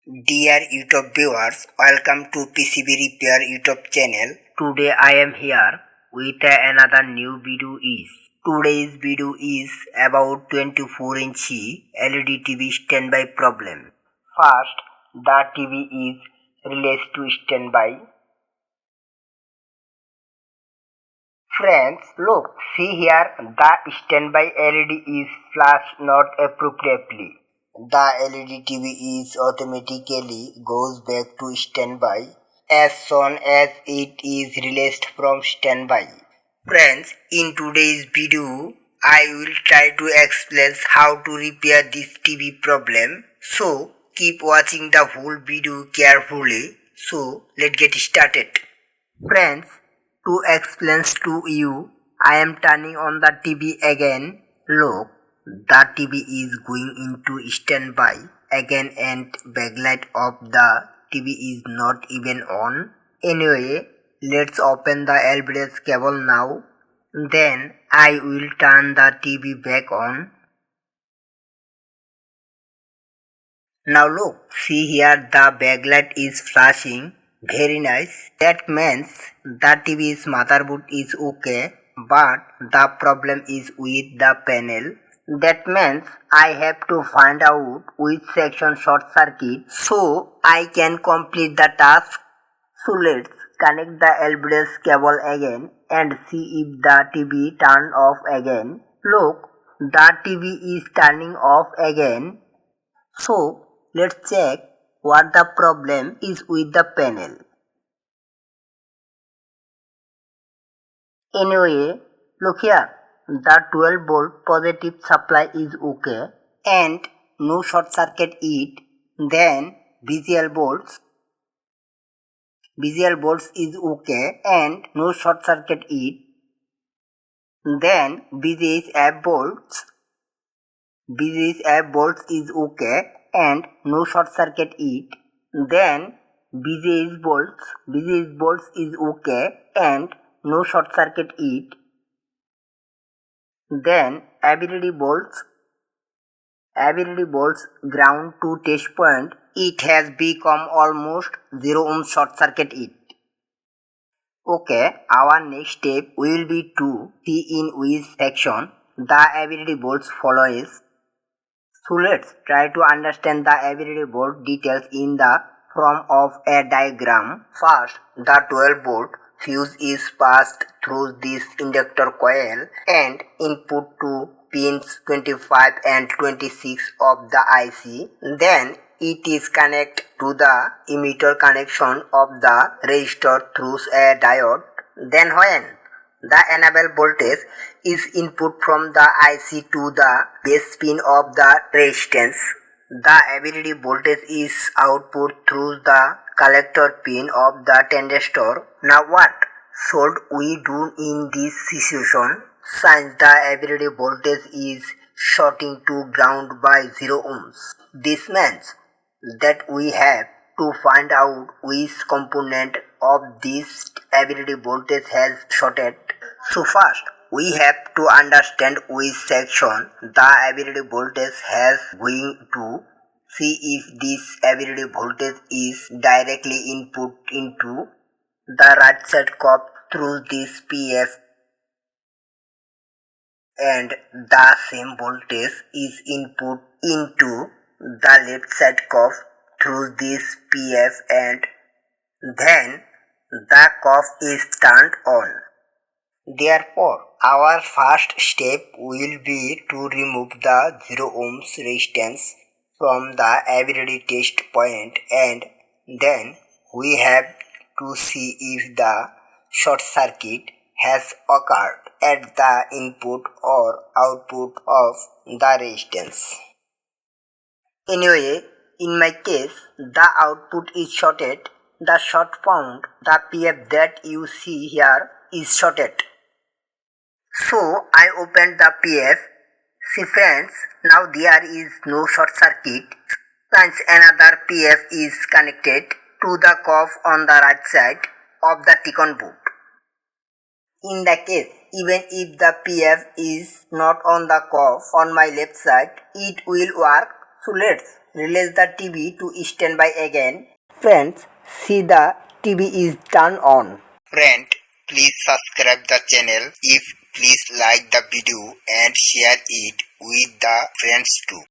Dear YouTube viewers, welcome to PCB Repair YouTube channel. Today I am here with another new video. Today's video is about 24-inch LED TV standby problem. First, the TV is released to standby. Friends, look, see here, the standby LED is flashed not appropriately. The LED TV is automatically goes back to standby as soon as it is released from standby. Friends, in today's video, I will try to explain how to repair this TV problem. So, keep watching the whole video carefully. So, let's get started. Friends, to explain to you, I am turning on the TV again. Look. The TV is going into standby again and backlight of the TV is not even on. Anyway, let's open the AVDD cable now. Then I will turn the TV back on. Now look, see here the backlight is flashing. Very nice. That means the TV's motherboard is okay, but the problem is with the panel. That means I have to find out which section short circuit so I can complete the task. So let's connect the AVDD cable again and see if the TV turn off again. Look, the TV is turning off again. So let's check what the problem is with the panel. Anyway, look here. The 12 volt positive supply is okay and no short circuit it. Then VGL bolts is okay and no short circuit it. Then VGH bolts is okay and no short circuit it. Then VGH bolts is okay and no short circuit it. Then AVDD bolts ground to test point, it has become almost 0 ohm short circuit it. Okay, our next step will be to see in which section the AVDD bolts follows. So let's try to understand the AVDD bolt details in the form of a diagram. First, the 12 volt fuse is passed through this inductor coil and input to pins 25 and 26 of the IC. Then it is connected to the emitter connection of the resistor through a diode. Then when the enable voltage is input from the IC to the base pin of the resistance, the AVDD voltage is output through the collector pin of the transistor. Now what should we do in this situation? Since the AVDD voltage is shorting to ground by 0 ohms. This means that we have to find out which component of this AVDD voltage has shorted. So first, we have to understand which section the AVDD voltage has going to. See if this AVDD voltage is directly input into the right side coil through this PF and the same voltage is input into the left side coil through this PF and then the coil is turned on. Therefore, our first step will be to remove the 0 ohms resistance from the AVDD test point and then we have to see if the short circuit has occurred at the input or output of the resistance. Anyway, in my case, the output is shorted. The short found, the PF that you see here is shorted. So I opened the PF. See friends, now there is no short circuit since another PF is connected to the coil on the right side of the Ticon board. In the case, even if the PF is not on the coil on my left side, it will work. So let's release the TV to standby again. Friends, see the TV is turned on. Friend, please subscribe the channel. Please like the video and share it with the friends too.